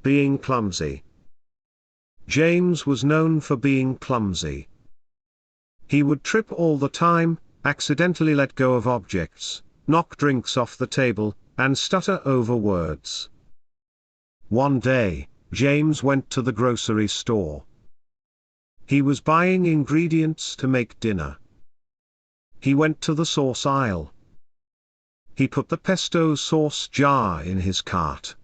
Being clumsy. James was known for being clumsy. He would trip all the time, accidentally let go of objects, knock drinks off the table, and stutter over words. One day, James went to the grocery store. He was buying ingredients to make dinner. He went to the sauce aisle. He put the pesto sauce jar in his cart.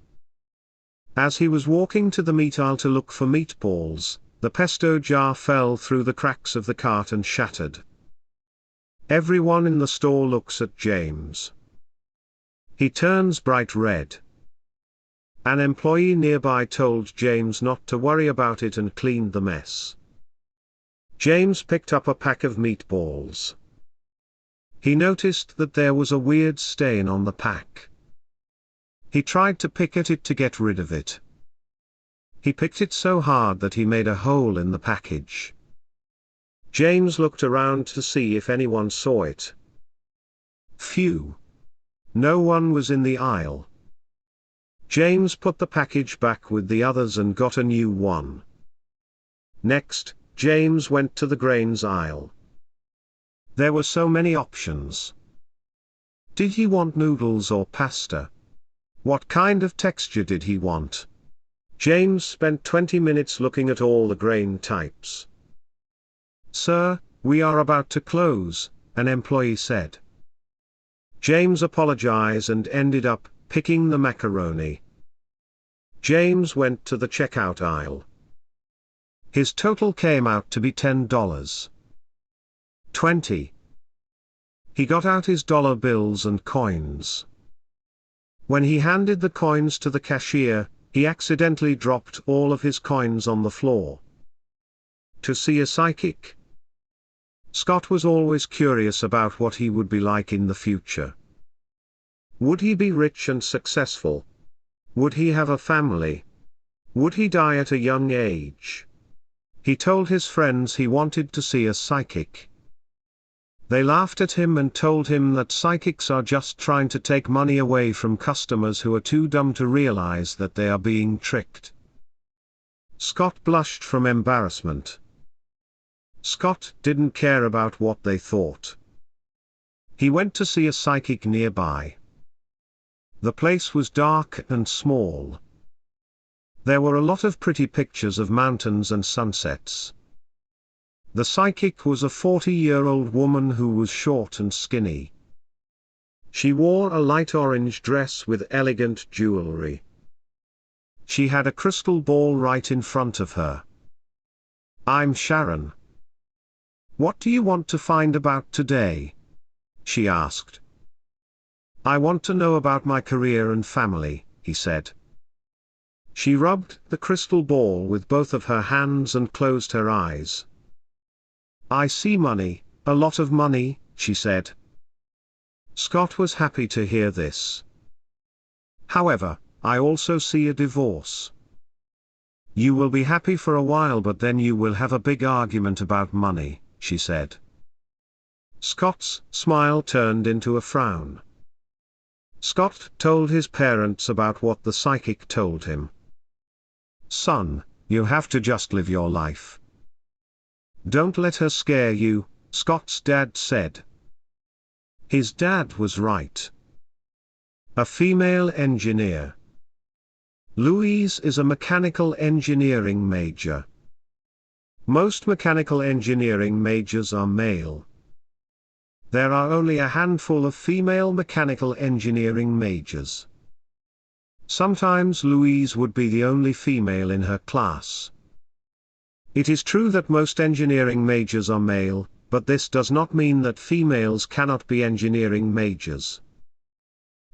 As he was walking to the meat aisle to look for meatballs, the pesto jar fell through the cracks of the cart and shattered. Everyone in the store looks at James. He turns bright red. An employee nearby told James not to worry about it and cleaned the mess. James picked up a pack of meatballs. He noticed that there was a weird stain on the pack. He tried to pick at it to get rid of it. He picked it so hard that he made a hole in the package. James looked around to see if anyone saw it. Phew! No one was in the aisle. James put the package back with the others and got a new one. Next, James went to the grains aisle. There were so many options. Did he want noodles or pasta? What kind of texture did he want? James spent 20 minutes looking at all the grain types. "Sir, we are about to close," an employee said. James apologized and ended up picking the macaroni. James went to the checkout aisle. His total came out to be $10. 20. He got out his dollar bills and coins. When he handed the coins to the cashier, he accidentally dropped all of his coins on the floor. To see a psychic. Scott was always curious about what he would be like in the future. Would he be rich and successful? Would he have a family? Would he die at a young age? He told his friends he wanted to see a psychic. They laughed at him and told him that psychics are just trying to take money away from customers who are too dumb to realize that they are being tricked. Scott blushed from embarrassment. Scott didn't care about what they thought. He went to see a psychic nearby. The place was dark and small. There were a lot of pretty pictures of mountains and sunsets. The psychic was a 40-year-old woman who was short and skinny. She wore a light orange dress with elegant jewelry. She had a crystal ball right in front of her. "I'm Sharon. What do you want to find about today?" she asked. "I want to know about my career and family," he said. She rubbed the crystal ball with both of her hands and closed her eyes. "I see money, a lot of money," she said. Scott was happy to hear this. "However, I also see a divorce. You will be happy for a while, but then you will have a big argument about money," she said. Scott's smile turned into a frown. Scott told his parents about what the psychic told him. "Son, you have to just live your life. Don't let her scare you," Scott's dad said. His dad was right. A female engineer. Louise is a mechanical engineering major. Most mechanical engineering majors are male. There are only a handful of female mechanical engineering majors. Sometimes Louise would be the only female in her class. It is true that most engineering majors are male, but this does not mean that females cannot be engineering majors.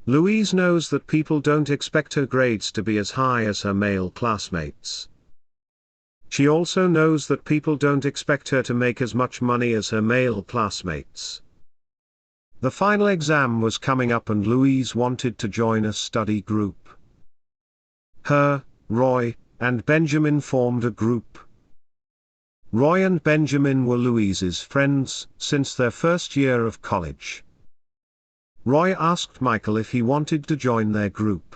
Louise knows that people don't expect her grades to be as high as her male classmates. She also knows that people don't expect her to make as much money as her male classmates. The final exam was coming up and Louise wanted to join a study group. Her, Roy, and Benjamin formed a group. Roy and Benjamin were Louise's friends since their first year of college. Roy asked Michael if he wanted to join their group.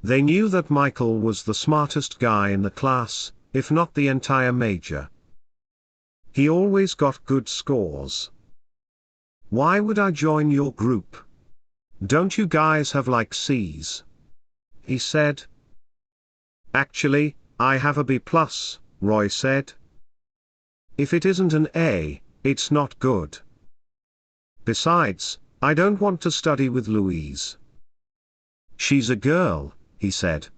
They knew that Michael was the smartest guy in the class, if not the entire major. He always got good scores. "Why would I join your group? Don't you guys have like C's?" he said. "Actually, I have a B+, Roy said. "If it isn't an A, it's not good. Besides, I don't want to study with Louise. She's a girl," he said.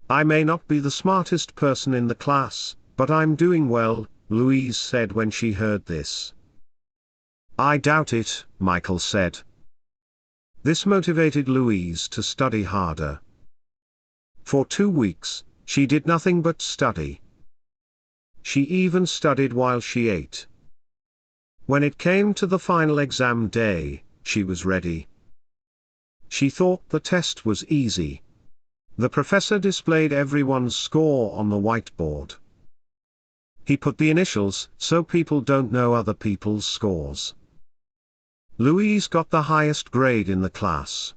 "I may not be the smartest person in the class, but I'm doing well," Louise said when she heard this. "I doubt it," Michael said. This motivated Louise to study harder. For 2 weeks, she did nothing but study. She even studied while she ate. When it came to the final exam day, she was ready. She thought the test was easy. The professor displayed everyone's score on the whiteboard. He put the initials so people don't know other people's scores. Louise got the highest grade in the class.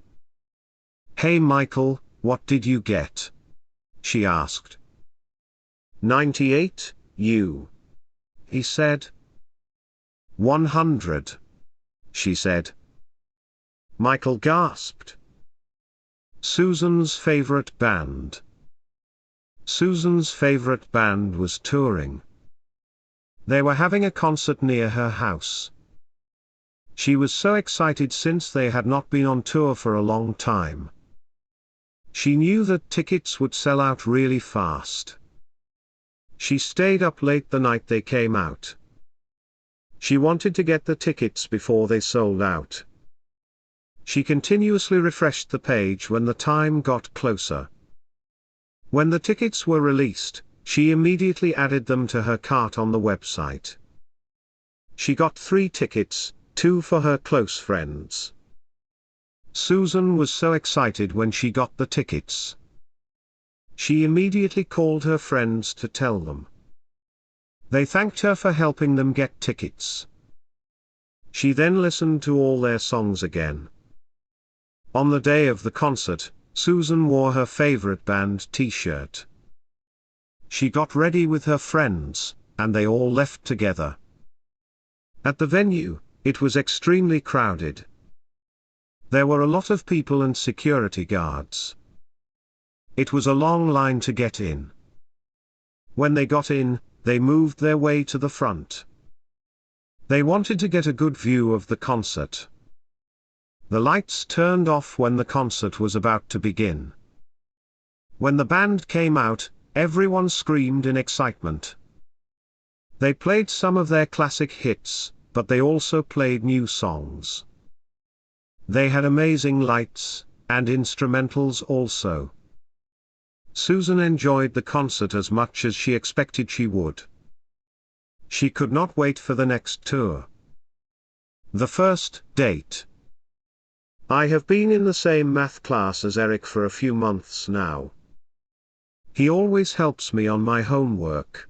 "Hey Michael, what did you get?" she asked. 98, you," he said. 100, she said. Michael gasped. Susan's favorite band. Susan's favorite band was touring. They were having a concert near her house. She was so excited since they had not been on tour for a long time. She knew that tickets would sell out really fast. She stayed up late the night they came out. She wanted to get the tickets before they sold out. She continuously refreshed the page when the time got closer. When the tickets were released, she immediately added them to her cart on the website. She got 3 tickets, 2 for her close friends. Susan was so excited when she got the tickets. She immediately called her friends to tell them. They thanked her for helping them get tickets. She then listened to all their songs again. On the day of the concert, Susan wore her favorite band t-shirt. She got ready with her friends, and they all left together. At the venue, it was extremely crowded. There were a lot of people and security guards. It was a long line to get in. When they got in, they moved their way to the front. They wanted to get a good view of the concert. The lights turned off when the concert was about to begin. When the band came out, everyone screamed in excitement. They played some of their classic hits, but they also played new songs. They had amazing lights, and instrumentals also. Susan enjoyed the concert as much as she expected she would. She could not wait for the next tour. The first date. I have been in the same math class as Eric for a few months now. He always helps me on my homework.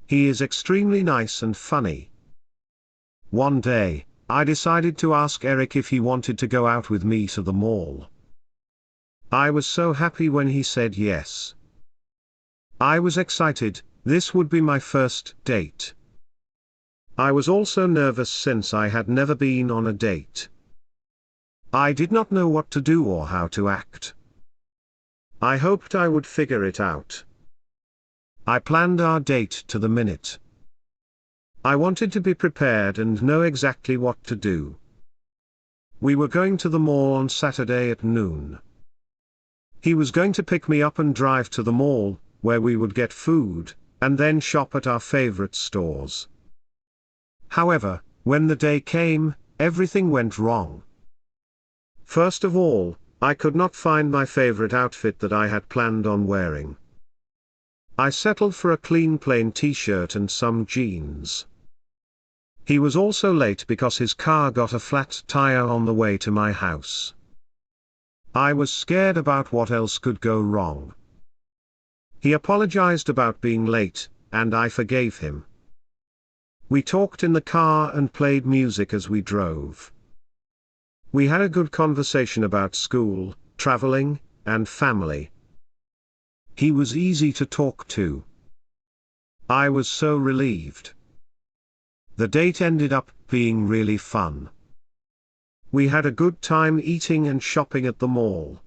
He is extremely nice and funny. One day, I decided to ask Eric if he wanted to go out with me to the mall. I was so happy when he said yes. I was excited, this would be my first date. I was also nervous since I had never been on a date. I did not know what to do or how to act. I hoped I would figure it out. I planned our date to the minute. I wanted to be prepared and know exactly what to do. We were going to the mall on Saturday at noon. He was going to pick me up and drive to the mall, where we would get food, and then shop at our favorite stores. However, when the day came, everything went wrong. First of all, I could not find my favorite outfit that I had planned on wearing. I settled for a clean plain t-shirt and some jeans. He was also late because his car got a flat tire on the way to my house. I was scared about what else could go wrong. He apologized about being late, and I forgave him. We talked in the car and played music as we drove. We had a good conversation about school, traveling, and family. He was easy to talk to. I was so relieved. The date ended up being really fun. We had a good time eating and shopping at the mall.